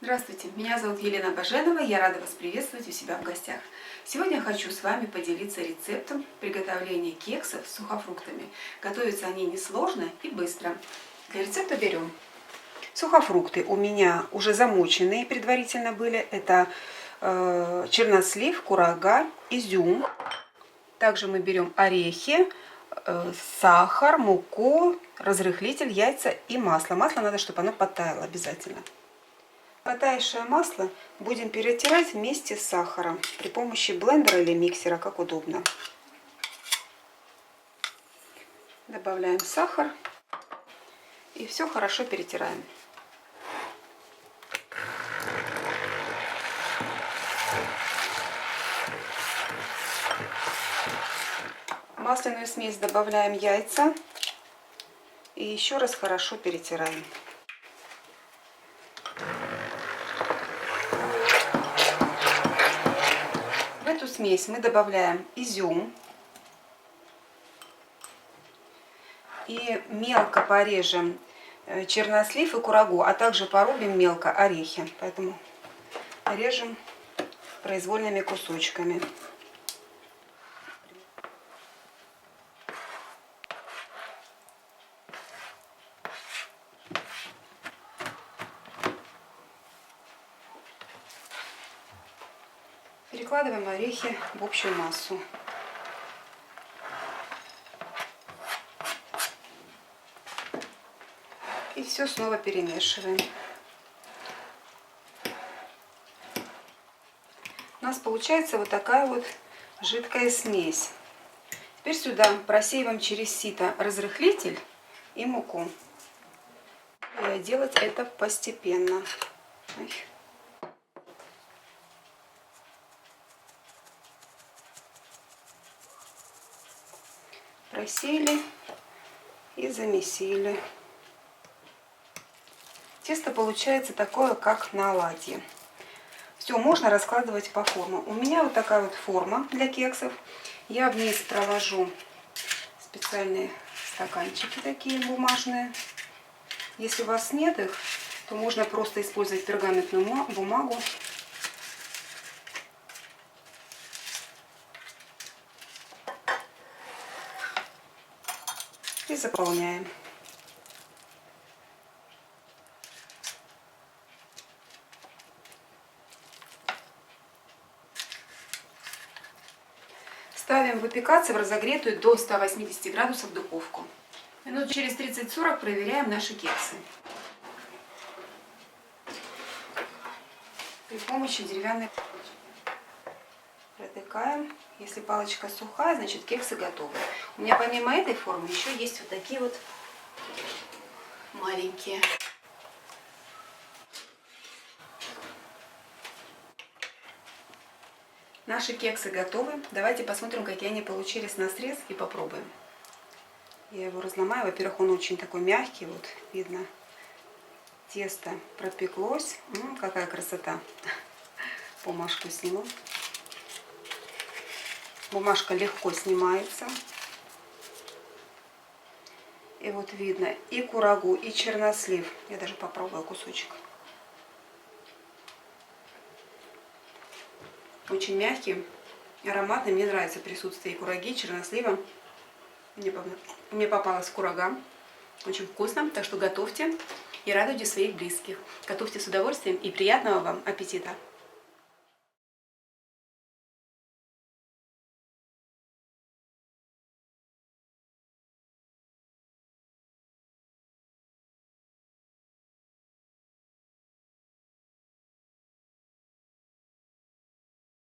Здравствуйте, меня зовут Елена Баженова, я рада вас приветствовать у себя в гостях. Сегодня я хочу с вами поделиться рецептом приготовления кексов с сухофруктами. Готовятся они несложно и быстро. Для рецепта берем сухофрукты, у меня уже замоченные предварительно были. Это чернослив, курага, изюм. Также мы берем орехи, сахар, муку, разрыхлитель, яйца и масло. Масло надо, чтобы оно подтаяло обязательно. Подтаявшее масло будем перетирать вместе с сахаром при помощи блендера или миксера, как удобно. Добавляем сахар и все хорошо перетираем. В масляную смесь добавляем яйца и еще раз хорошо перетираем. В эту смесь мы добавляем изюм и мелко порежем чернослив и курагу, а также порубим мелко орехи. Поэтому режем произвольными кусочками. Перекладываем орехи в общую массу. И все снова перемешиваем. У нас получается вот такая вот жидкая смесь. Теперь сюда просеиваем через сито разрыхлитель и муку. И делать это постепенно. Просеяли и замесили. Тесто получается такое, как на оладьи. Все, можно раскладывать по формам. У меня вот такая вот форма для кексов. Я вниз проложу специальные стаканчики такие бумажные. Если у вас нет их, то можно просто использовать пергаментную бумагу. И заполняем. Ставим выпекаться в разогретую до 180 градусов духовку. Минут через 30-40 проверяем наши кексы. При помощи деревянной палочки протыкаем. Если палочка сухая, значит кексы готовы. У меня помимо этой формы еще есть вот такие вот маленькие. Наши кексы готовы. Давайте посмотрим, какие они получились на срез, и попробуем. Я его разломаю. Во-первых, он очень такой мягкий. Вот видно, тесто пропеклось. Какая красота. Бумажку сниму. Бумажка легко снимается. И вот видно и курагу, и чернослив. Я даже попробую кусочек. Очень мягкий, ароматный. Мне нравится присутствие кураги, чернослива. Мне попалась курага. Очень вкусно. Так что готовьте и радуйте своих близких. Готовьте с удовольствием и приятного вам аппетита!